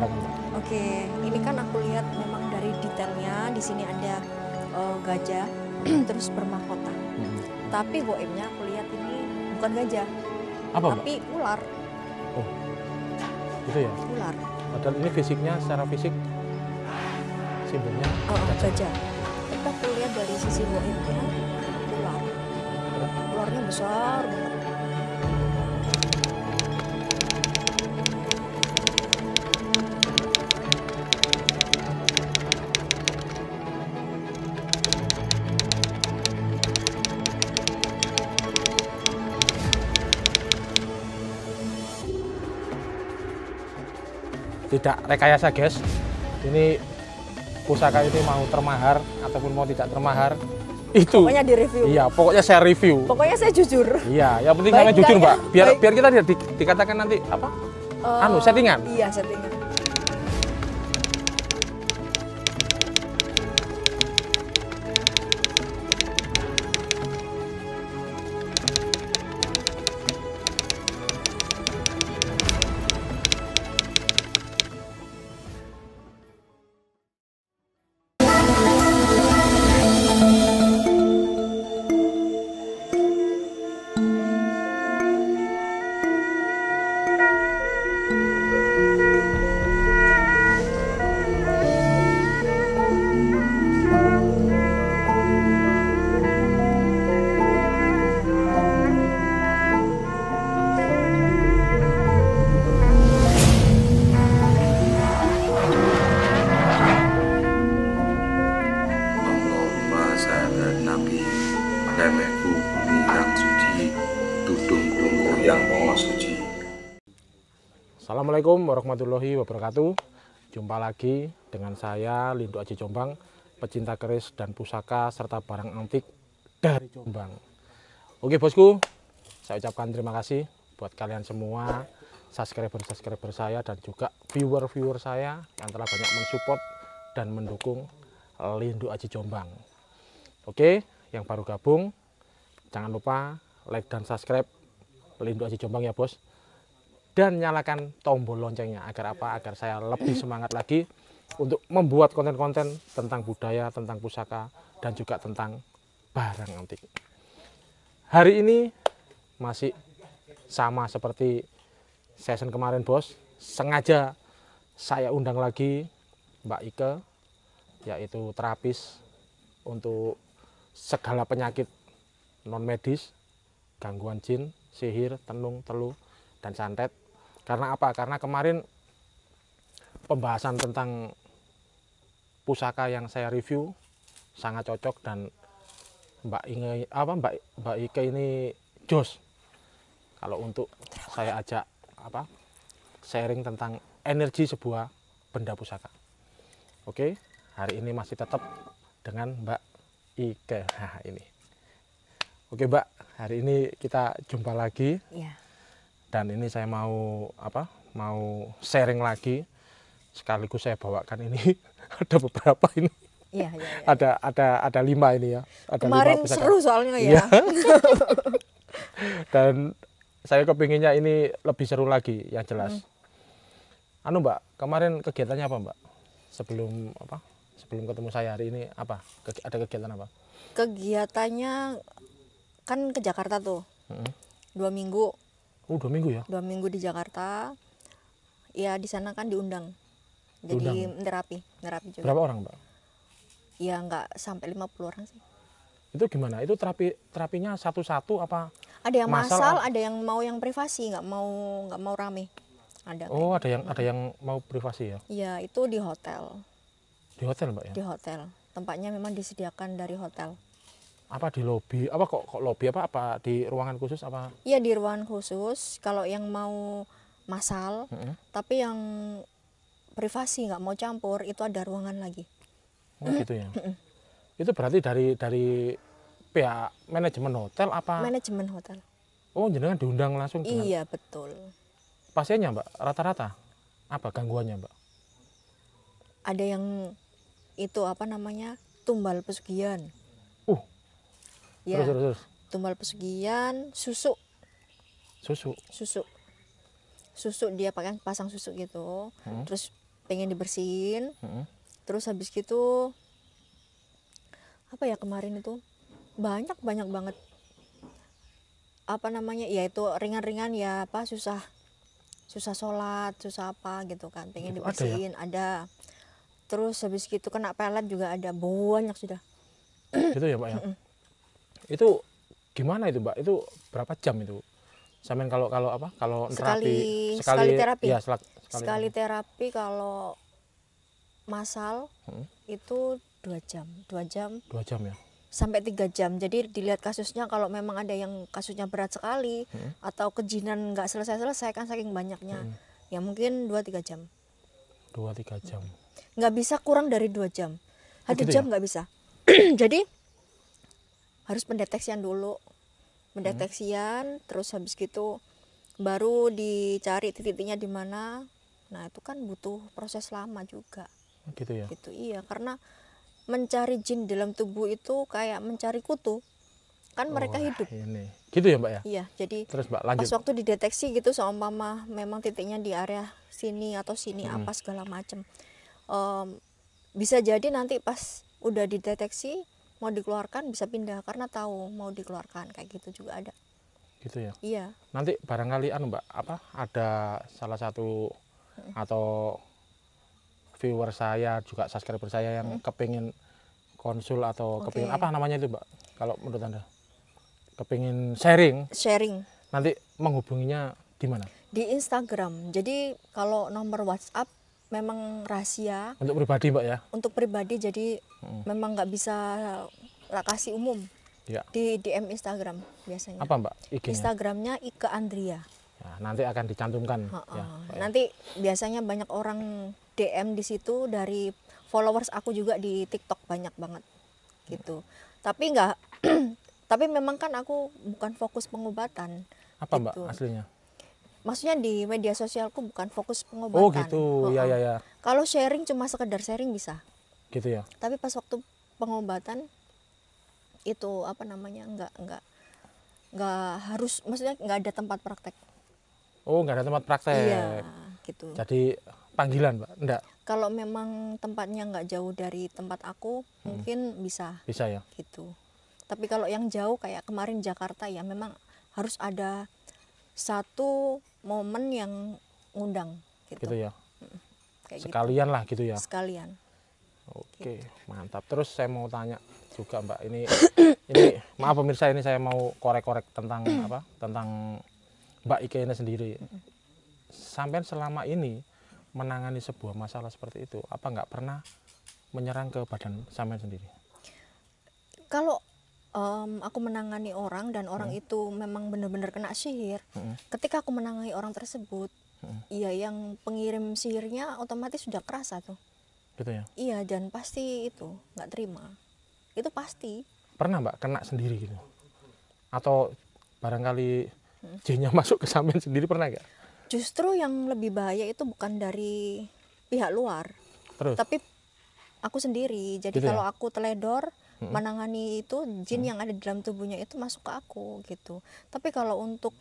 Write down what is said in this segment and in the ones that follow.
silakan Mbak. Oke, ini kan aku lihat memang dari detailnya di sini ada gajah terus bermahkota. Tapi goibnya aku lihat ini bukan gajah, Apa Mbak? tapi ular. Oh, gitu ya. Ular. Padahal ini fisiknya, secara fisik simbolnya Gajah. Tapi aku lihat dari sisi goibnya ular. Ularnya besar banget. Tidak rekayasa guys, ini pusaka ini mau termahar ataupun mau tidak termahar itu Pokoknya di review. iya, pokoknya saya review. Pokoknya saya jujur. Iya, yang penting Baik saya jujur enggak Mbak, ya? biar Baik. biar kita dikatakan nanti apa settingan. Iya, settingan. Allahumma sahadat Nabi Lemeku bumi yang suci Tudung yang maha suci. Assalamualaikum warahmatullahi wabarakatuh. Jumpa lagi dengan saya Lindu Aji Jombang, pecinta keris dan pusaka serta barang antik dari Jombang. Oke bosku, saya ucapkan terima kasih buat kalian semua, subscriber saya dan juga viewer saya yang telah banyak mensupport dan mendukung Lindu Aji Jombang. Oke, yang baru gabung jangan lupa like dan subscribe Lindu Aji Jombang ya bos, dan nyalakan tombol loncengnya agar apa? Agar saya lebih semangat lagi untuk membuat konten-konten tentang budaya, tentang pusaka, dan juga tentang barang antik. Hari ini masih sama seperti season kemarin bos, sengaja saya undang lagi Mbak Ike, yaitu terapis untuk segala penyakit non medis, gangguan jin, sihir, tenung, telu, dan santet. Karena apa? Karena kemarin pembahasan tentang pusaka yang saya review sangat cocok dan Mbak Ike ini jos kalau untuk saya ajak sharing tentang energi sebuah benda pusaka. Oke, hari ini masih tetap dengan Mbak Ike. Nah, ini. Oke, Mbak, hari ini kita jumpa lagi. Iya. Dan ini saya mau mau sharing lagi, sekaligus saya bawakan ini ada beberapa ini. Iya, iya. Ada 5 ini ya. Ada Kemarin 5 pusaka. seru soalnya Iya. ya. Dan saya kepinginnya ini lebih seru lagi yang jelas. Mbak, kemarin kegiatannya apa Mbak? Sebelum ketemu saya hari ini ada kegiatan apa? Kegiatannya kan ke Jakarta tuh. 2 minggu. Oh, 2 minggu ya? 2 minggu di Jakarta. Ya di sana kan diundang. Jadi terapi juga. Berapa orang Mbak? Ya nggak sampai 50 orang sih. Itu gimana? Itu terapinya satu-satu apa? Ada yang Massal, ada yang mau yang privasi, nggak mau rame. Ada. Oh, ada yang mau privasi ya? Iya, itu di hotel. Di hotel Mbak ya? Di hotel. Tempatnya memang disediakan dari hotel. Apa di lobi? Apa kok lobi apa di ruangan khusus apa? Iya, di ruangan khusus. Kalau yang mau massal, tapi yang privasi nggak mau campur, itu ada ruangan lagi. Oh, gitu ya. Itu berarti dari pihak manajemen hotel apa? Manajemen hotel. Oh, jenengan diundang langsung dengan Iya, betul. pasiennya Mbak, rata-rata apa gangguannya Mbak? Ada yang itu tumbal pesugihan. Ya, Terus. tumbal pesugihan, susu Susu. dia pasang susu gitu. Terus pengen dibersihin. Mm-mm. Terus habis gitu apa ya kemarin itu banyak banget apa namanya ya itu ringan-ringan ya apa susah sholat susah apa gitu kan pengen Gitu, ada ya? dibersihin ada. Terus habis gitu kena pelet juga ada banyak sudah. Gitu ya Mbak ya. Itu gimana itu Mbak? Itu berapa jam itu? Sampean kalau apa? Kalau Sekali terapi. Ya, Sekali terapi kalau masal Mm. itu 2 jam 2 jam ya. sampai 3 jam. Jadi dilihat kasusnya, kalau memang ada yang kasusnya berat sekali atau kejinan nggak selesai-selesai kan saking banyaknya, ya mungkin 2-3 jam. 2-3 jam. Nggak bisa kurang dari 2 jam. Oh, 1 gitu jam ya? nggak bisa. Jadi harus pendeteksian dulu. Pendeteksian, terus habis gitu baru dicari titik-titiknya di mana. Nah itu kan butuh proses lama juga. Gitu ya. Gitu iya, karena mencari jin dalam tubuh itu kayak mencari kutu kan mereka hidup. Ini. Gitu ya Mbak ya. Iya, jadi Terus Mbak pas lanjut. waktu dideteksi gitu sama mama memang titiknya di area sini atau sini apa segala macem, bisa jadi nanti pas udah dideteksi mau dikeluarkan bisa pindah karena tahu mau dikeluarkan kayak gitu juga ada. Gitu ya. Iya. Nanti barangkali Mbak apa ada salah satu atau viewer saya juga subscriber saya yang kepingin konsul atau Oke. kepingin apa namanya itu Mbak kalau menurut Anda kepingin sharing nanti menghubunginya di mana? Di Instagram. Jadi kalau nomor WhatsApp memang rahasia Untuk pribadi Mbak ya. untuk pribadi, jadi memang nggak bisa kasih umum. Ya. Di DM Instagram biasanya. Apa Mbak IG-nya? Instagramnya Ike Andria. Ya, nanti akan dicantumkan ya, Mbak ya. Nanti biasanya banyak orang DM di situ, dari followers aku juga di TikTok banyak banget gitu. Tapi nggak tapi memang kan aku bukan fokus pengobatan. Apa gitu. Mbak aslinya? Maksudnya di media sosialku bukan fokus pengobatan. Oh gitu. Ya ya ya. Kalau sharing cuma sekedar sharing bisa. Gitu ya. Tapi pas waktu pengobatan itu apa namanya nggak harus, maksudnya nggak ada tempat praktek. Oh, nggak ada tempat praktek. Iya, gitu. Jadi panggilan Mbak? Enggak. Kalau memang tempatnya nggak jauh dari tempat aku, mungkin bisa. Bisa ya. Gitu. Tapi kalau yang jauh kayak kemarin Jakarta ya memang harus ada satu momen yang ngundang. Gitu. Gitu ya. Kayak Sekalian lah gitu ya. Sekalian. Oke, mantap. Terus saya mau tanya juga Mbak, ini maaf pemirsa, ini saya mau korek-korek tentang apa? Tentang Mbak Ike ini sendiri. Sampai selama ini menangani sebuah masalah seperti itu, apa nggak pernah menyerang ke badan sampean sendiri? Kalau aku menangani orang dan orang itu memang benar-benar kena sihir, ketika aku menangani orang tersebut, iya yang pengirim sihirnya otomatis sudah kerasa tuh. Gitu ya. Iya, dan pasti itu nggak terima. Itu pasti. Pernah Mbak kena sendiri gitu? Atau barangkali jinnya masuk ke sampean sendiri, pernah nggak? Justru yang lebih bahaya itu bukan dari pihak luar, Terus? tapi aku sendiri. Jadi Gitu ya? kalau aku teledor menangani itu, jin yang ada di dalam tubuhnya itu masuk ke aku gitu. Tapi kalau untuk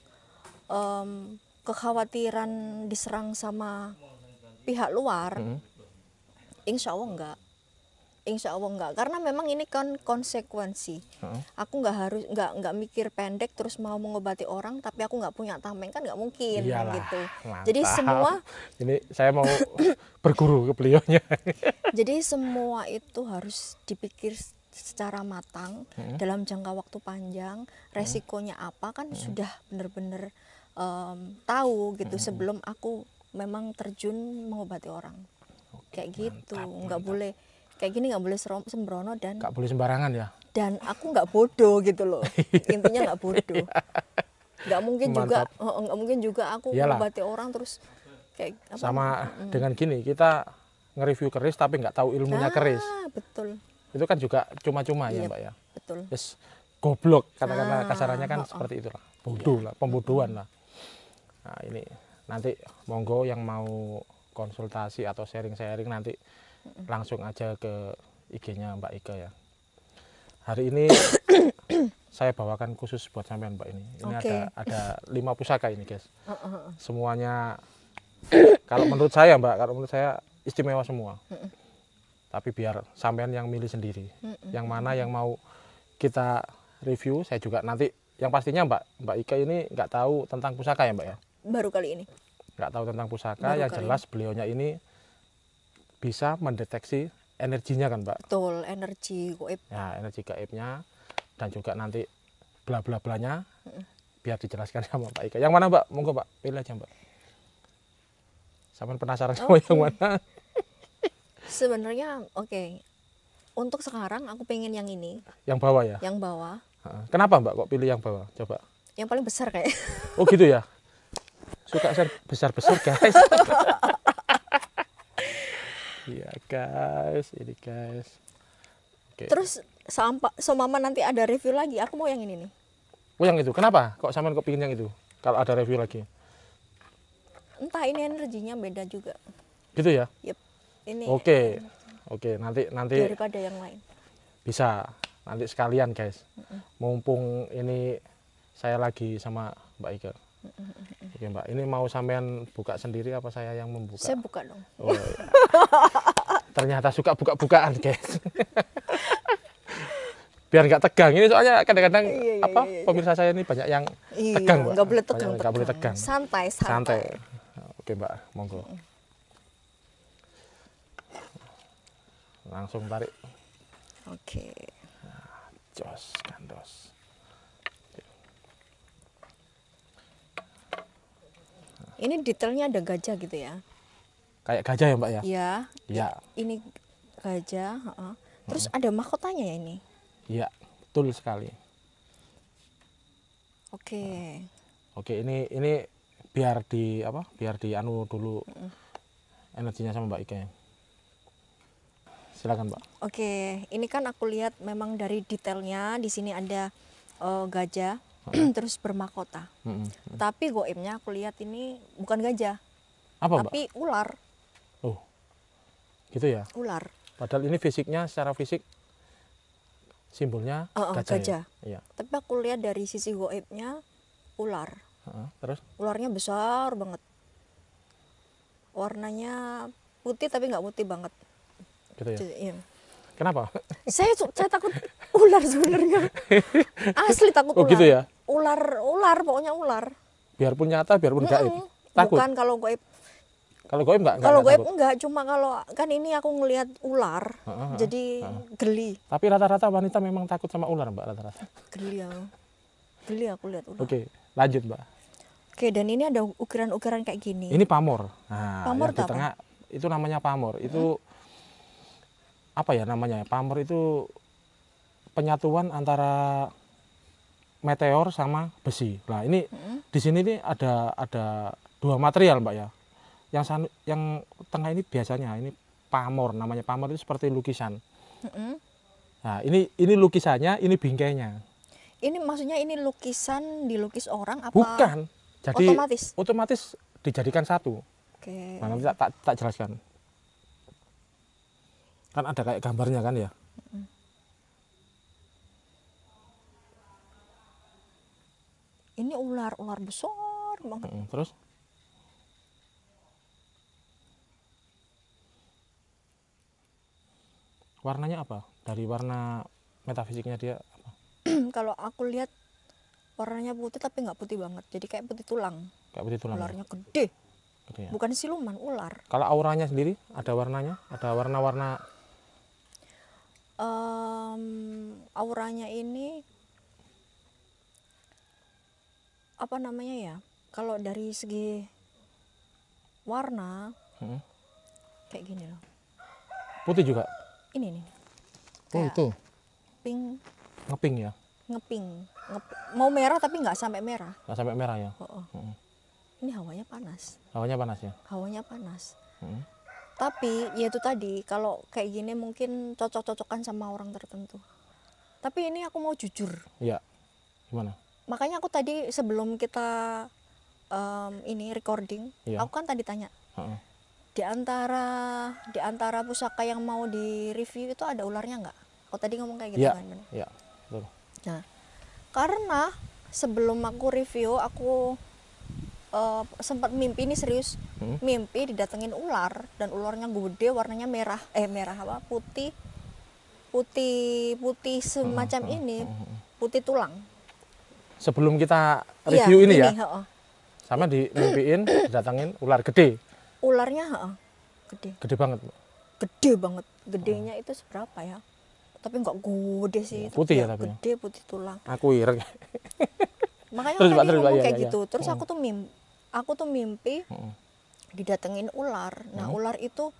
kekhawatiran diserang sama pihak luar, insya Allah enggak, karena memang ini kan konsekuensi. Aku nggak mikir pendek terus mau mengobati orang tapi aku nggak punya tameng, kan nggak mungkin. Iyalah, gitu. mantap. Jadi semua ini saya mau berguru ke beliaunya. jadi semua itu harus dipikir secara matang dalam jangka waktu panjang, resikonya apa kan sudah benar-benar tahu gitu sebelum aku memang terjun mengobati orang. Kayak gitu, nggak boleh kayak gini, nggak boleh sembrono dan Nggak boleh sembarangan ya. dan aku nggak bodoh gitu loh. Intinya nggak bodoh. Nggak mungkin juga aku Iyalah. mengobati orang terus kayak apa, Sama dengan gini, kita nge-review keris tapi nggak tahu ilmunya keris. betul Itu kan juga cuma-cuma ya Iya, Mbak ya. betul. Yes, goblok katakanlah kasarannya kan seperti itulah. Bodoh lah, pembodohan lah. Nah, ini nanti monggo yang mau konsultasi atau sharing-sharing nanti langsung aja ke IG-nya Mbak Ike ya. Hari ini saya bawakan khusus buat sampean Mbak ini. Ini Oke. ada 5 pusaka ini, guys. Semuanya kalau menurut saya Mbak, kalau menurut saya istimewa semua. Tapi biar sampean yang milih sendiri. Yang mana yang mau kita review, saya juga nanti yang pastinya Mbak Ika ini nggak tahu tentang pusaka ya Mbak ya? Baru kali ini. Nggak tahu tentang pusaka, Baru yang kali jelas beliaunya ini bisa mendeteksi energinya kan Mbak? Betul, energi goib. Ya, energi gaibnya dan juga nanti bla-bla-blanya biar dijelaskan sama Mbak Ika. Yang mana Mbak? Monggo Mbak, pilih aja Mbak. Sampean penasaran sama yang mana? Sebenarnya oke. Untuk sekarang aku pengen yang ini, Yang bawah ya? yang bawah, Kenapa Mbak kok pilih yang bawah? Coba. yang paling besar kayak. Oh gitu ya? Suka besar-besar guys. Iya guys, ini guys. Oke. Terus mama nanti ada review lagi, aku mau yang ini nih. Oh yang itu, kenapa? Kok sampean kok pingin yang itu? Kalau ada review lagi. Entah ini energinya beda juga. Gitu ya? Yep. Ini Oke, nanti daripada yang lain. bisa nanti sekalian guys. Mumpung ini saya lagi sama Mbak Ika. Oke Mbak, ini mau sampean buka sendiri apa saya yang membuka? Saya buka dong. Oh, iya. Ternyata suka buka-bukaan guys. Biar nggak tegang. Ini soalnya kadang-kadang pemirsa saya ini banyak yang tegang Mbak. Nggak boleh tegang. Nggak boleh tegang. Santai. Oke Mbak, monggo. Langsung tarik. Oke. Jos, kandos. Ini detailnya ada gajah gitu ya? Kayak gajah ya Mbak ya? Iya. Iya. Ini gajah. Terus ada mahkotanya ya ini? Iya, betul sekali. Oke. Oke, ini biar di anu dulu energinya sama Mbak Ika ya. Silakan Mbak. Oke, ini kan aku lihat memang dari detailnya di sini ada gajah terus bermahkota. Tapi goibnya aku lihat ini bukan gajah, Apa tapi Mbak? ular. Oh, gitu ya. Ular. Padahal ini fisiknya secara fisik simbolnya gajah. Gajah. Ya? Iya. Tapi aku lihat dari sisi goibnya ular. Terus? Ularnya besar banget. Warnanya putih tapi nggak putih banget. Gitu ya. Iya. Kenapa? Saya takut ular sebenarnya. Asli takut Oh ular. gitu ya. Ular pokoknya ular. Biarpun nyata, biarpun gaib. Takut. Bukan kalau goib. Kalau goib enggak? Kalau goib takut. enggak, cuma kalau kan ini aku ngelihat ular, jadi geli. Tapi rata-rata wanita memang takut sama ular Mbak, rata-rata. Geli aku lihat ular. Oke, lanjut Mbak. Oke, dan ini ada ukiran-ukiran kayak gini. Ini pamor. Nah, Pamor yang di itu apa? tengah itu namanya pamor. Itu apa ya namanya? Pamor itu penyatuan antara meteor sama besi. Nah, ini di sini nih ada dua material, Mbak ya. Yang tengah ini biasanya ini pamor, namanya pamor itu seperti lukisan. Nah, ini lukisannya, ini bingkainya. Ini maksudnya ini lukisan dilukis orang apa? Bukan. Jadi otomatis dijadikan satu. Oke. Nah, nanti tak jelaskan. Kan ada kayak gambarnya kan ya. Ini ular besar banget. Terus? Warnanya apa? Dari warna metafisiknya dia apa? Kalau aku lihat warnanya putih tapi nggak putih banget, jadi kayak putih tulang. Kayak putih tulang. Ularnya gede. Gitu ya. Bukan siluman, ular. Kalau auranya sendiri ada warnanya? Ada warna-warna? Auranya ini apa namanya ya? Kalau dari segi warna kayak gini loh. Putih juga? Ini nih. Oh itu. Pink. Ngeping ya? Ngeping. Mau merah tapi nggak sampai merah. Nggak sampai merah ya? Ini hawanya panas. Hawanya panas ya? Hawanya panas. Tapi ya itu tadi, kalau kayak gini mungkin cocok-cocokan sama orang tertentu. Tapi ini aku mau jujur. Iya. Gimana? Makanya aku tadi sebelum kita ini recording, aku kan tadi tanya. Di antara pusaka yang mau di review itu ada ularnya nggak? Kau tadi ngomong kayak gitu kan? Iya, betul. Nah, karena sebelum aku review aku sempat mimpi ini serius, mimpi didatengin ular dan ularnya gede, warnanya merah apa putih semacam ini, putih tulang. Sebelum kita Iya, review ini ya, heeh. sama dimimpiin didatengin ular gede, Ularnya gede. gede banget. Gede banget, gedenya itu seberapa ya, tapi nggak gede sih. Putih ya tapi ya? Gede, putih tulang. Aku ireng. Makanya Terus, tadi Pak, terus, Pak, ngomong iya, kayak iya, gitu. iya. Terus aku tuh mimpi didatengin ular. Nah ular itu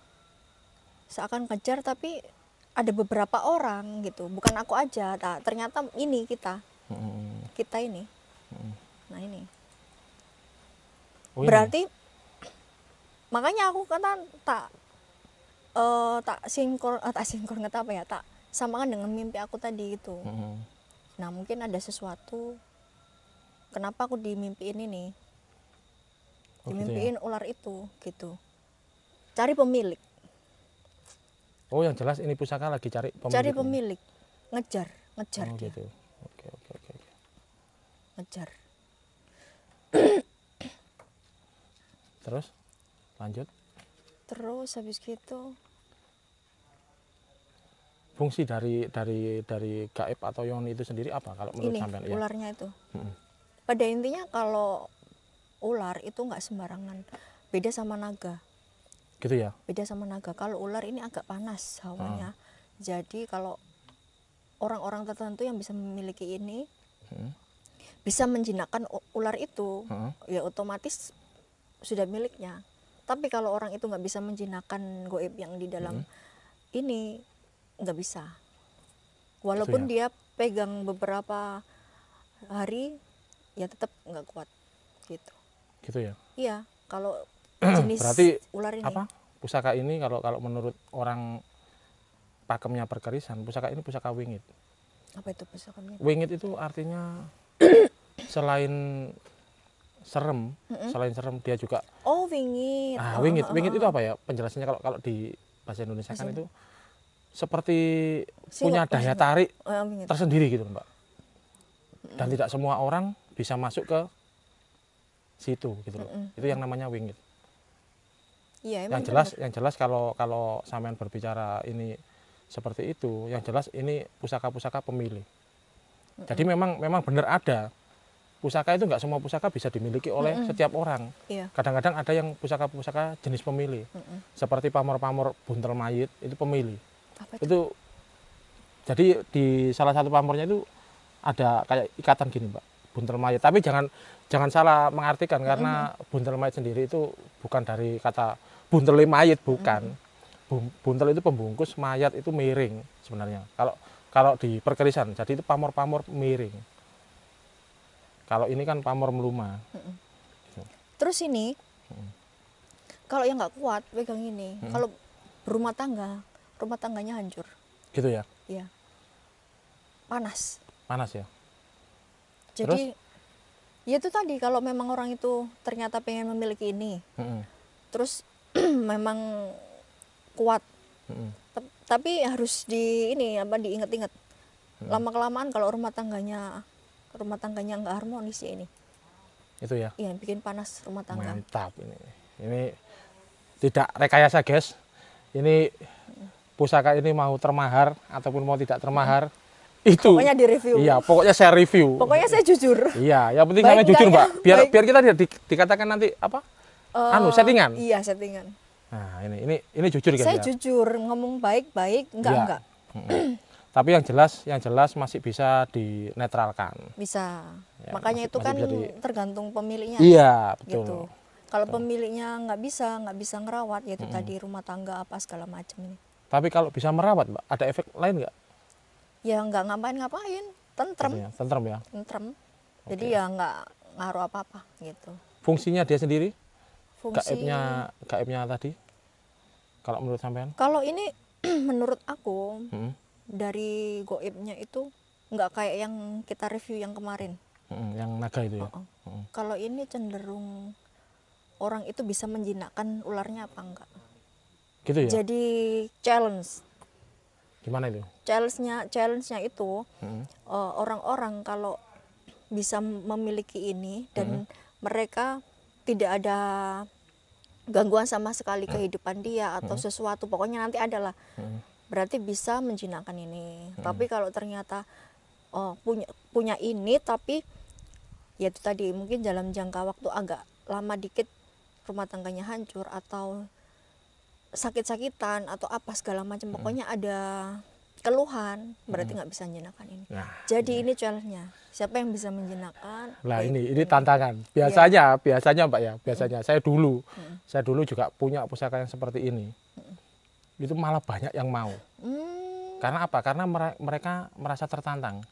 seakan kejar, tapi ada beberapa orang gitu, bukan aku aja. Nah, ternyata ini kita ini. Nah ini Oh, ini. berarti makanya aku kata tak sinkron nggak tahu apa ya, tak samakan dengan mimpi aku tadi gitu. Nah mungkin ada sesuatu kenapa aku dimimpiin ini, Oh, gitu ya. dimimpiin ular itu gitu, cari pemilik. Oh, yang jelas ini pusaka lagi cari pemilik. Cari pemilik, ngejar Oh, dia, gitu. Oke. ngejar. Terus lanjut. Terus habis gitu Fungsi dari gaib atau yoni itu sendiri apa kalau menurut ini sampean? Ya. ularnya itu. Pada intinya kalau ular itu nggak sembarangan, beda sama naga. Gitu ya. Beda sama naga. Kalau ular ini agak panas hawanya. Jadi kalau orang-orang tertentu yang bisa memiliki ini bisa menjinakkan ular itu, ya otomatis sudah miliknya. Tapi kalau orang itu nggak bisa menjinakkan goib yang di dalam ini, nggak bisa. Walaupun dia pegang beberapa hari, ya tetap nggak kuat gitu. Gitu ya. Iya, kalau jenis Berarti ular ini. apa? Pusaka ini kalau menurut orang pakemnya perkerisan, pusaka ini pusaka wingit. Apa itu pusakanya? Wingit itu artinya selain serem, dia juga Wingit. wingit itu apa ya penjelasannya kalau di bahasa Indonesia kan itu seperti punya daya tarik Wingit. tersendiri gitu Mbak. Dan tidak semua orang bisa masuk ke situ gitu loh. Itu yang namanya wingit. Iya, Yang jelas kalau sampean berbicara ini seperti itu, yang jelas ini pusaka-pusaka pemilih. Jadi memang benar ada. Pusaka itu nggak semua pusaka bisa dimiliki oleh setiap orang. Iya. Kadang-kadang ada yang pusaka-pusaka jenis pemilih. Seperti pamor-pamor buntel mayit itu pemilih. Apa Itu jadi di salah satu pamornya itu ada kayak ikatan gini, Mbak. Buntel mayit. Tapi jangan salah mengartikan karena buntel mayit sendiri itu bukan dari kata buntel mayit, bukan. Buntel itu pembungkus, mayat itu miring sebenarnya. Kalau di perkerisan, jadi itu pamor-pamor miring. Kalau ini kan pamor meluma. Terus ini, kalau yang nggak kuat pegang ini, kalau berumah tangganya hancur. Gitu ya? Iya. Panas. Panas ya? Jadi, ya itu tadi kalau memang orang itu ternyata pengen memiliki ini, terus memang kuat, tapi harus diingat-ingat. Lama kelamaan kalau rumah tangganya nggak harmonis ya ini. Itu ya. Iya, bikin panas rumah tangga. Mantap ini. Ini tidak rekayasa, guys. Ini pusaka ini mau termahar ataupun mau tidak termahar. Itu. Pokoknya di review. Iya, pokoknya saya review. Pokoknya saya jujur. Iya, yang penting Baik sampai jujur, enggaknya, Mbak. Biar baik. kita dikatakan nanti apa? Settingan. Iya, settingan. Nah, ini jujur guys Saya ya. jujur ngomong baik-baik, Iya. enggak. Tapi yang jelas masih bisa dinetralkan. Bisa. Ya, Makanya itu masih kan bisa di- tergantung pemiliknya. Iya, betul. Gitu. Kalau pemiliknya nggak bisa ngerawat, yaitu tadi rumah tangga apa segala macam ini. Tapi kalau bisa merawat, Mbak, ada efek lain nggak? Ya nggak ngapain, tentrem, Gitu ya, tentrem ya. tentrem. Jadi ya nggak ngaruh apa-apa gitu. Fungsinya dia sendiri, Fungsi. gaibnya tadi. Kalau menurut sampean? Kalau ini menurut aku Mm-mm. dari goibnya itu nggak kayak yang kita review yang kemarin. Yang naga itu ya. Kalau ini cenderung orang itu bisa menjinakkan ularnya apa enggak. Gitu ya. Jadi challenge. Gimana itu? Challenge-nya itu orang-orang kalau bisa memiliki ini dan mereka tidak ada gangguan sama sekali kehidupan dia atau sesuatu, pokoknya nanti adalah berarti bisa menjinakkan ini. Tapi kalau ternyata punya ini tapi ya itu tadi mungkin dalam jangka waktu agak lama dikit rumah tangganya hancur atau sakit-sakitan atau apa segala macam, pokoknya ada keluhan, berarti nggak bisa menjinakkan ini. Nah, Jadi ini challenge-nya, siapa yang bisa menjinakkan? Nah ini tantangan. Biasanya Mbak ya, biasanya saya dulu juga punya pusaka yang seperti ini. Itu malah banyak yang mau. Karena apa? Karena mereka merasa tertantang.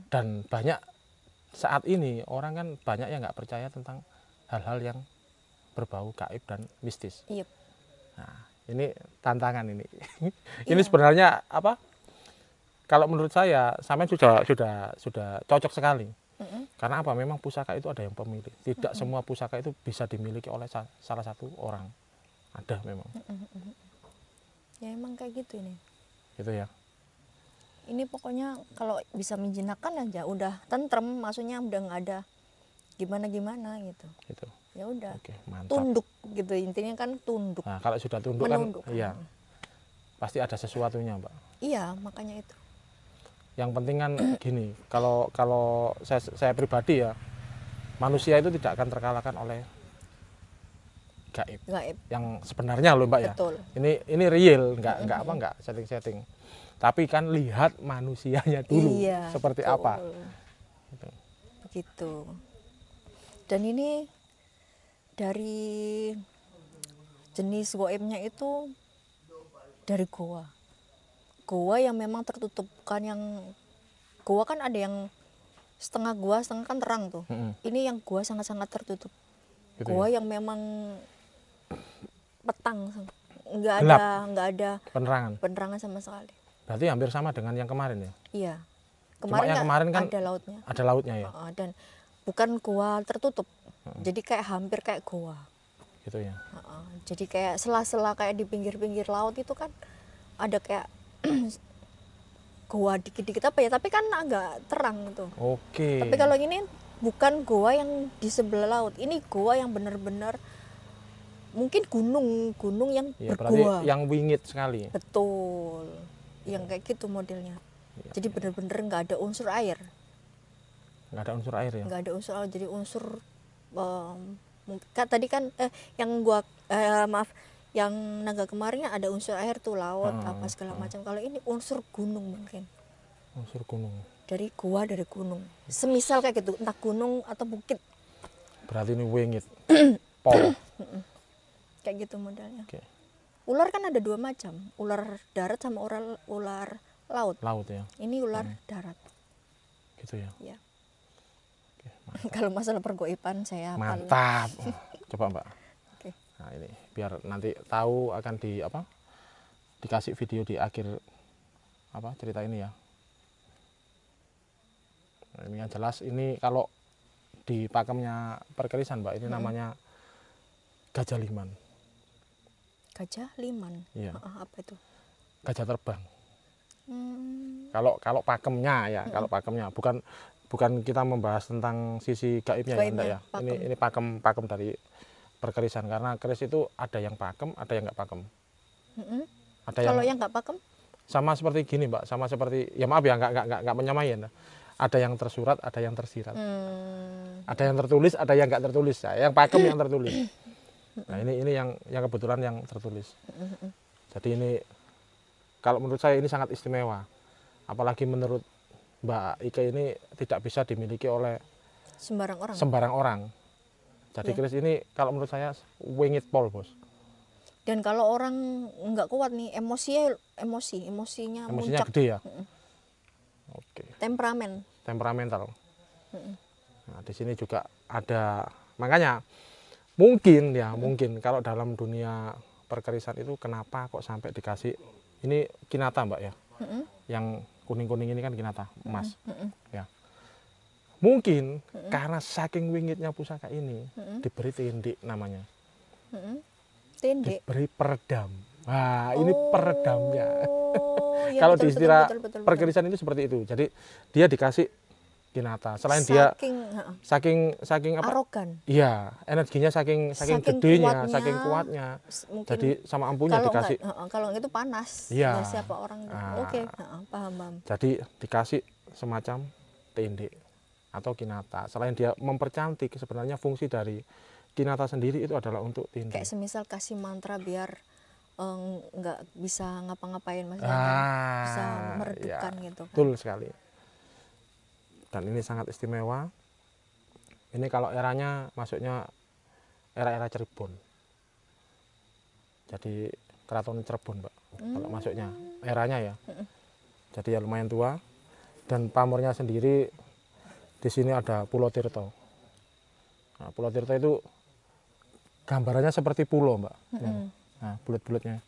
Dan banyak saat ini orang kan banyak yang nggak percaya tentang hal-hal yang berbau gaib dan mistis. Yep. Nah, ini tantangan ini. Ini sebenarnya apa? Kalau menurut saya, sampean sudah cocok sekali. Karena apa? Memang pusaka itu ada yang pemilik. Tidak semua pusaka itu bisa dimiliki oleh salah satu orang. Ada memang. Ya emang kayak gitu ini. Gitu ya. Ini pokoknya kalau bisa menjinakkan aja udah tentrem, maksudnya udah nggak ada gimana-gimana gitu. Gitu. Ya udah. Oke, mantap. Tunduk gitu, intinya kan tunduk. Nah, kalau sudah tunduk Menunduk. kan, iya. Pasti ada sesuatunya, Mbak. Iya, makanya itu. Yang penting kan gini, kalau saya pribadi ya, manusia itu tidak akan terkalahkan oleh gaib. Gaib. Yang sebenarnya loh Mbak ya. Betul. Ini real, nggak setting-setting. Tapi kan lihat manusianya dulu Iya, seperti betul. apa. Begitu. Dan ini dari jenis goibnya itu dari goa. Goa yang memang tertutup, bukan yang goa kan ada yang setengah goa, setengah kan terang tuh. Ini yang goa sangat-sangat tertutup. Gitu Goa ya? yang memang petang, nggak Gelap. ada Penerangan. sama sekali. Berarti hampir sama dengan yang kemarin ya. Iya. Cuma yang kemarin kan ada lautnya. Ada lautnya ya. Dan bukan goa tertutup. Jadi kayak hampir kayak goa. Gitu ya. Jadi kayak sela-sela kayak di pinggir-pinggir laut itu kan ada kayak goa dikit-dikit apa ya, tapi kan agak terang gitu. Oke. Tapi kalau ini bukan goa yang di sebelah laut. Ini goa yang benar-benar mungkin gunung yang ya, berarti bergoa. yang wingit sekali. Betul. Yang kayak gitu modelnya. Ya. Jadi benar-benar nggak ada unsur air. Nggak ada unsur air ya. Nggak ada unsur air, jadi unsur tadi kan yang naga kemarinnya ada unsur air tuh, laut apa segala macam. Kalau ini unsur gunung mungkin. Unsur gunung. Dari gunung. Semisal kayak gitu, entah gunung atau bukit. Berarti ini wingit. Pol. Kayak gitu modelnya. Oke. Ular kan ada dua macam, ular darat sama ular laut. Laut ya. Ini ular darat. Gitu ya. Ya. Oke, Kalau masalah pergoiban saya hafal. mantap. Coba Mbak. Oke. Nah ini biar nanti tahu akan dikasih video di akhir cerita ini ya. Nah, ini yang jelas ini kalau di pakemnya perkerisan Mbak, ini namanya gajah liman. Gajah liman. Iya. Apa itu? Gajah terbang. Hmm. Kalau pakemnya ya, kalau pakemnya bukan kita membahas tentang sisi gaibnya ya, enggak ya. Pakem. Ini pakem dari perkerisan, karena keris itu ada yang pakem, ada yang enggak pakem. Ada Kalau yang nggak pakem? sama seperti gini Mbak, sama seperti ya maaf ya enggak menyamain. Ada yang tersurat, ada yang tersirat. Ada yang tertulis, ada yang enggak tertulis. Ya, yang pakem yang tertulis. Nah, ini yang kebetulan yang tertulis. Jadi ini kalau menurut saya ini sangat istimewa. Apalagi menurut Mbak Ike ini tidak bisa dimiliki oleh sembarang orang. Jadi Ya. keris ini kalau menurut saya wingit pol, Bos. Dan kalau orang nggak kuat nih, emosinya muncak, gede ya. Oke, temperamental. Nah, di sini juga ada, makanya mungkin kalau dalam dunia perkerisan itu kenapa kok sampai dikasih ini kinata Mbak ya. Yang kuning-kuning ini kan kinata emas. Ya. Mungkin karena saking wingitnya pusaka ini diberi tindik namanya. tindik. Diberi peredam. Nah, ini peredamnya. Ya, Kalau betul, di istilah betul. perkerisan itu seperti itu. Jadi dia dikasih Kinata. Selain dia saking apa? arogan. Iya, energinya saking Saking gedenya, kuatnya, saking kuatnya. Mungkin Jadi sama ampunya kalau dikasih. kalau itu panas. Iya. Ya siapa orang. Ah. Oke, paham. Jadi dikasih semacam tende atau kinata. Selain dia mempercantik, sebenarnya fungsi dari kinata sendiri itu adalah untuk tende. Kayak semisal kasih mantra biar nggak bisa ngapa-ngapain Mas, bisa meredupkan ya, gitu kan. betul sekali. Dan ini sangat istimewa. Ini kalau eranya masuknya era-era Cirebon. Jadi keraton Cirebon, Mbak. Kalau masuknya eranya ya. Jadi ya lumayan tua. Dan pamornya sendiri di sini ada Pulau Tirto. Nah, Pulau Tirto itu gambarannya seperti pulau, Mbak. Nah, bulat-bulatnya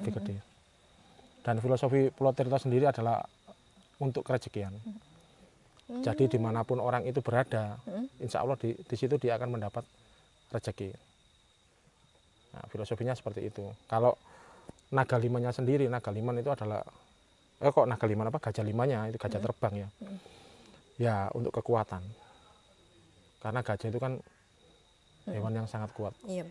gede-gede. Dan filosofi Pulau Tirto sendiri adalah untuk kerejekian. Jadi dimanapun orang itu berada, insya Allah di situ dia akan mendapat rezeki. Nah, filosofinya seperti itu. Kalau Nagalimannya sendiri, Nagaliman itu adalah Nagaliman apa? Gajah limanya itu gajah terbang ya. Ya untuk kekuatan. Karena gajah itu kan hewan yang sangat kuat. Iya.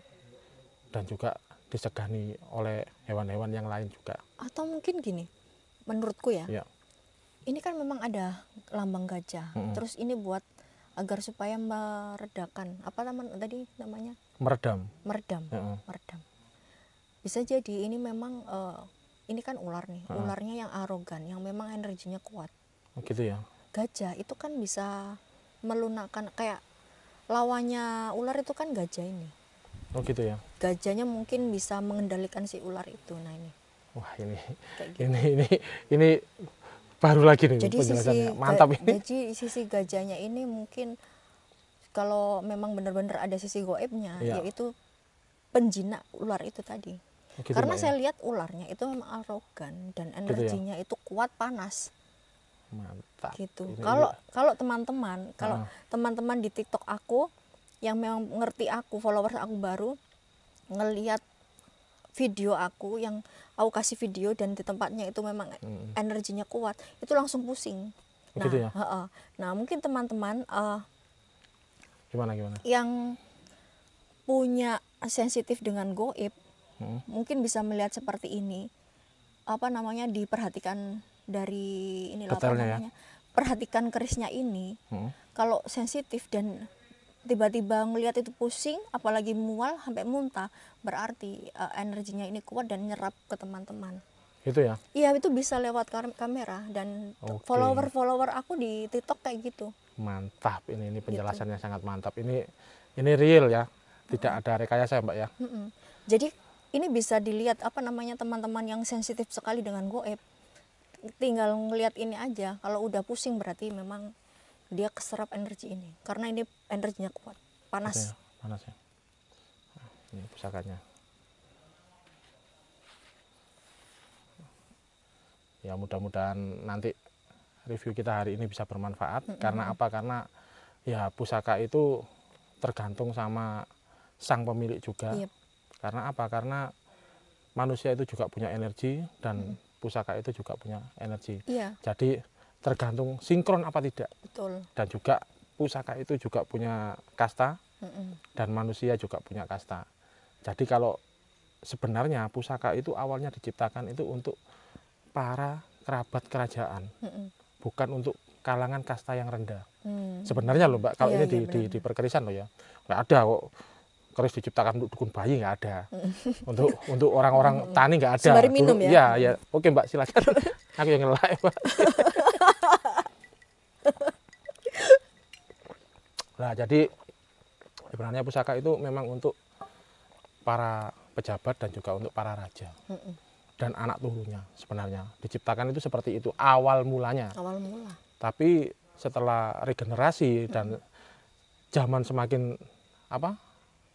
Dan juga disegani oleh hewan-hewan yang lain juga. Atau mungkin gini, menurutku ya. Ya. Ini kan memang ada lambang gajah. Terus ini buat agar supaya meredakan apa tadi namanya? Meredam. Meredam. Bisa jadi ini memang ini kan ular nih. Ularnya yang arogan, yang memang energinya kuat. Oh, gitu ya. Gajah itu kan bisa melunakkan, kayak lawannya ular itu kan gajah ini. Oh gitu ya. Gajahnya mungkin bisa mengendalikan si ular itu. Nah ini. Wah ini Gitu. ini baru lagi nih Jadi penjelasannya. Mantap ini. Jadi sisi gajahnya ini mungkin kalau memang benar-benar ada sisi goibnya, Iya. yaitu penjinak ular itu tadi. Oh, gitu, Karena Mbak, saya ya? lihat ularnya itu memang arogan dan ya? energinya itu kuat, panas. Mantap. Gitu. Ini- Kalau teman-teman di TikTok aku yang memang ngerti aku, followers aku baru, ngelihat video aku yang aku kasih video dan di tempatnya itu memang energinya kuat, itu langsung pusing. Oh, gitu ya? Nah mungkin teman-teman Gimana? yang punya sensitif dengan goib mungkin bisa melihat seperti ini, diperhatikan dari inilah apa Detailnya ya? namanya, perhatikan kerisnya ini. Kalau sensitif dan tiba-tiba ngelihat itu pusing, apalagi mual sampai muntah, berarti energinya ini kuat dan nyerap ke teman-teman. Itu ya. Iya, itu bisa lewat kamera dan Oke. follower aku di TikTok kayak gitu. Mantap ini penjelasannya sangat mantap. Ini real ya. Tidak ada rekayasa, Mbak ya. Jadi ini bisa dilihat teman-teman yang sensitif sekali dengan goib. Tinggal ngelihat ini aja. Kalau udah pusing berarti memang dia keserap energi ini. Karena ini energinya kuat, panas. Panas ya. Nah, ini pusakanya. Ya mudah-mudahan nanti review kita hari ini bisa bermanfaat. Karena apa? Karena ya pusaka itu tergantung sama sang pemilik juga. Yep. Karena apa? Karena manusia itu juga punya energi dan pusaka itu juga punya energi. Iya. Jadi tergantung sinkron apa tidak. Betul. Dan juga pusaka itu juga punya kasta dan manusia juga punya kasta. Jadi kalau sebenarnya pusaka itu awalnya diciptakan itu untuk para kerabat kerajaan, bukan untuk kalangan kasta yang rendah. Sebenarnya loh Mbak, kalau Iya, ini iya, di perkerisan loh ya, nggak ada kok keris diciptakan untuk dukun bayi, nggak ada. Untuk orang-orang tani nggak ada. Sembari minum Dulu, ya? ya. Oke Mbak, silakan. Aku yang ngelak Mbak. Nah jadi sebenarnya pusaka itu memang untuk para pejabat dan juga untuk para raja dan anak turunnya. Sebenarnya diciptakan itu seperti itu awal mulanya. Awal mula. Tapi setelah regenerasi dan zaman semakin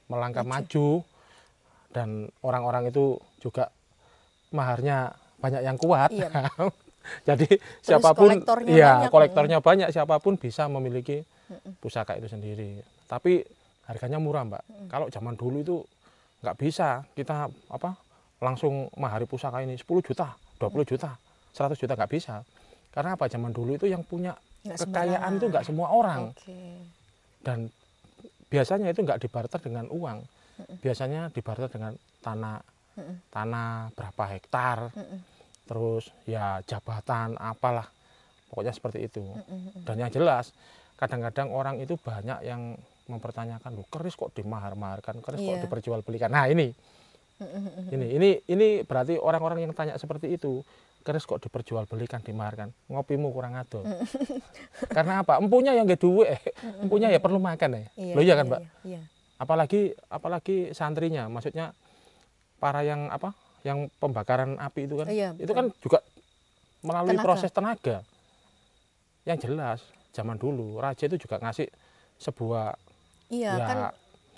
melangkah maju dan orang-orang itu juga maharnya banyak yang kuat. Iya. Jadi Terus siapapun kolektornya banyak. kolektornya banyak, siapapun bisa memiliki pusaka itu sendiri. Tapi harganya murah Mbak. Kalau zaman dulu itu nggak bisa kita langsung mahari pusaka ini 10 juta, 20 juta, 100 juta nggak bisa. Karena apa? Zaman dulu itu yang punya Nggak kekayaan sembarangan. itu nggak semua orang. Oke. Dan biasanya itu nggak dibarter dengan uang, biasanya dibarter dengan tanah berapa hektar, terus ya jabatan apalah, pokoknya seperti itu. Dan yang jelas kadang-kadang orang itu banyak yang mempertanyakan, loh keris kok dimahar-maharkan, keris kok Iya. diperjualbelikan. Nah ini berarti orang-orang yang tanya seperti itu, keris kok diperjualbelikan, dimaharkan, ngopimu kurang ado. Karena apa? Empunya yang gak duwe, empunya ya perlu makan ya. Iya, Loh iya iya, kan, Mbak? iya. Apalagi santrinya, maksudnya para yang apa? Yang pembakaran api itu kan. Iya, Itu betul. kan juga melalui Tenaga. proses tenaga. Yang jelas, zaman dulu raja itu juga ngasih sebuah Iya, ya,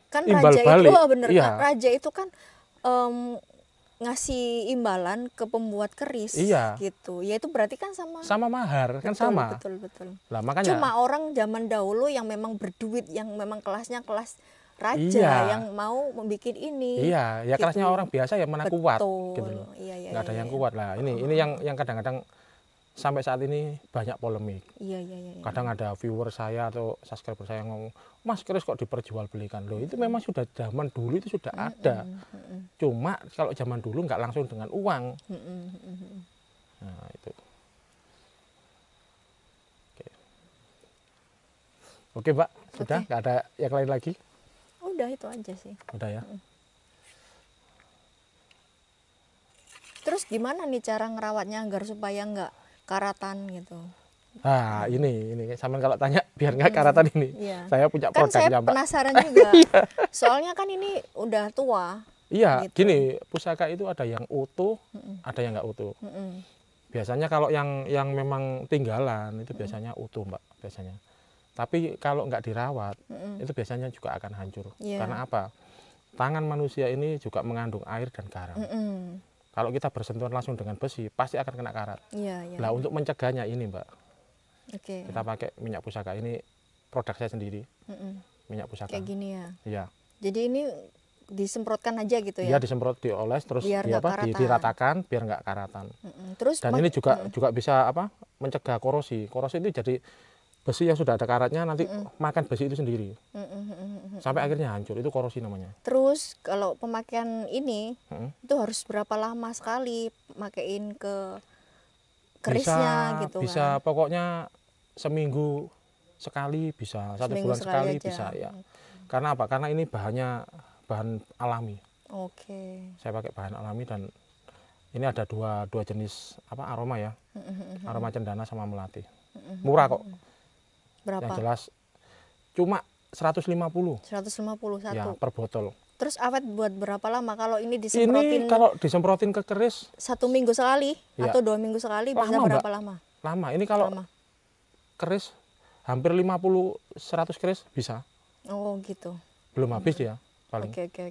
kan imbal raja balik. itu bener. Iya. Raja itu kan ngasih imbalan ke pembuat keris Iya. gitu. Ya itu berarti kan sama. sama mahar, kan Betul, sama. Betul. Lah makanya Cuma orang zaman dahulu yang memang berduit, yang memang kelasnya kelas raja, Iya. yang mau membuat ini. iya, ya gitu. kelasnya orang biasa ya mana kuat Betul. gitu loh. Iya, Nggak ada iya, yang iya. kuat lah. Ini yang kadang-kadang sampai saat ini banyak polemik. Iya. Kadang ada viewer saya atau subscriber saya yang ngomong, Mas keris kok diperjualbelikan. Loh itu memang sudah zaman dulu itu sudah ada. Cuma kalau zaman dulu nggak langsung dengan uang. Nah itu. Oke Mbak, sudah Oke. nggak ada yang lain lagi? Udah itu aja sih. Udah ya. Terus gimana nih cara ngerawatnya agar supaya nggak karatan gitu? Nah ini sampean kalau tanya biar nggak karatan ini. Iya. Saya punya Kan saya produknya Mbak. penasaran juga. Soalnya kan ini udah tua. Iya, gitu. gini pusaka itu ada yang utuh, ada yang nggak utuh. Biasanya kalau yang memang tinggalan itu biasanya utuh Mbak biasanya. Tapi kalau nggak dirawat itu biasanya juga akan hancur. Iya. Karena apa? Tangan manusia ini juga mengandung air dan garam. Kalau kita bersentuhan langsung dengan besi pasti akan kena karat. Iya. Lah untuk mencegahnya ini Mbak, Oke. kita pakai minyak pusaka ini, produk saya sendiri, minyak pusaka. Kayak gini ya. Iya. Jadi ini disemprotkan aja gitu Dia ya. disemprot, dioles, terus Biar nggak karatan. diratakan biar nggak karatan. Terus Dan ini juga bisa apa? Mencegah korosi. Korosi itu jadi besi yang sudah ada karatnya nanti makan besi itu sendiri. Sampai akhirnya hancur. Itu korosi namanya. Terus kalau pemakaian ini itu harus berapa lama sekali makein ke kerisnya gitu Bisa kan? pokoknya seminggu sekali bisa, 1 Seminggu bulan sekali aja. bisa ya. Karena apa? Karena ini bahan alami. Oke. Saya pakai bahan alami dan ini ada dua jenis apa aroma ya. Aroma cendana sama melati. Murah kok. Berapa? Yang jelas cuma 150 151. ya per botol. Terus awet buat berapa lama kalau ini disemprotin? Ini kalau disemprotin ke keris 1 minggu sekali Iya. atau 2 minggu sekali bisa Lama, berapa Mbak. lama? lama. Ini kalau Lama. keris hampir 50-100 keris bisa. Oh gitu. Belum habis ya paling. Oke.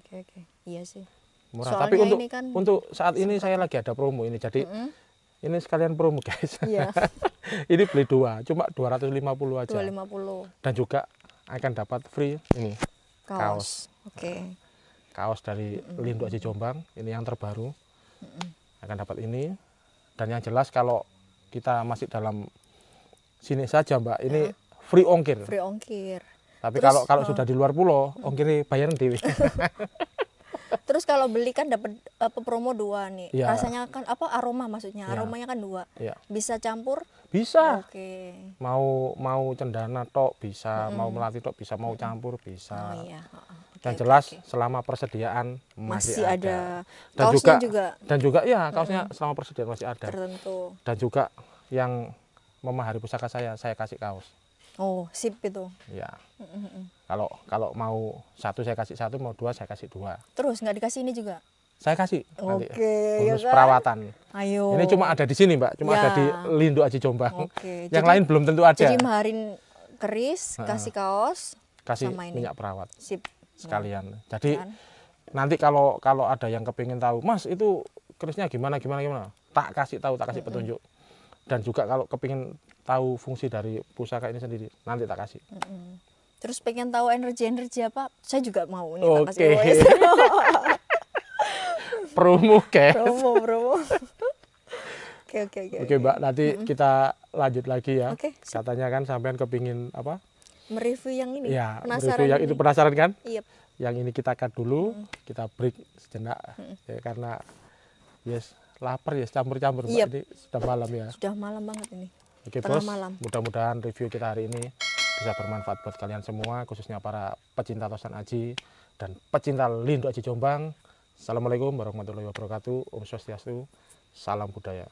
Iya sih. Murah. Soalnya Tapi untuk ini kan saat ini saya lagi ada promo ini. Jadi ini sekalian promo guys. Iya. Ini beli 2 cuma 250 aja. 250 Dan juga akan dapat free ini kaos. Oke. kaos dari Linduk Aji Jombang, ini yang terbaru. Akan dapat ini. Dan yang jelas kalau kita masih dalam sini saja Mbak, ini free ongkir. Free ongkir. Tapi Terus, kalau sudah di luar pulau, ongkirnya bayaran dewi. Terus kalau beli kan dapat promo 2 nih. Iya. Rasanya kan apa aroma maksudnya? Iya. Aromanya kan 2. Iya. Bisa campur? Bisa. Oke. Mau cendana tok bisa, mau melati tok bisa, mau campur bisa. Oh iya. Yang jelas selama persediaan Masih masih ada. Dan Kaosnya juga juga ya kaosnya selama persediaan masih ada. tertentu. Dan juga yang memahari pusaka saya kasih kaos. Oh, sip itu. Ya. Kalau mau 1 saya kasih 1, mau 2 saya kasih 2. Terus nggak dikasih ini juga? Saya kasih nanti Oke, bonus ya kan? perawatan. Ayo. Ini cuma ada di sini Mbak, cuma Ya. ada di Linduk Aji Jombang. Oke. Yang lain belum tentu ada. Jadi maharin keris, kasih kaos, Kasih sama ini. minyak perawat sip. sekalian. Jadi Kan? nanti kalau ada yang kepingin tahu, Mas itu kerisnya gimana, tak kasih tahu, tak kasih petunjuk. Dan juga kalau kepingin tahu fungsi dari pusaka ini sendiri, nanti tak kasih. Terus pengen tahu energi apa? Saya juga mau nih tak Oke. kasih Promo guys. promo. Oke Mbak, nanti kita lanjut lagi ya. Oke, siap. Katanya kan sampean kepingin apa? Mereview yang ini. Ya, Penasaran review yang ini. itu penasaran kan? Iya. Yang ini kita cut dulu, kita break sejenak ya, karena yes lapar ya, campur-campur Mbak. Yep. Ini sudah malam ya. Sudah malam banget ini. Oke Tengah bos, malam. mudah-mudahan review kita hari ini bisa bermanfaat buat kalian semua, khususnya para pecinta tosan aji dan pecinta Linduk Aji Jombang. Assalamualaikum warahmatullahi wabarakatuh. Om Swastiastu. Salam budaya.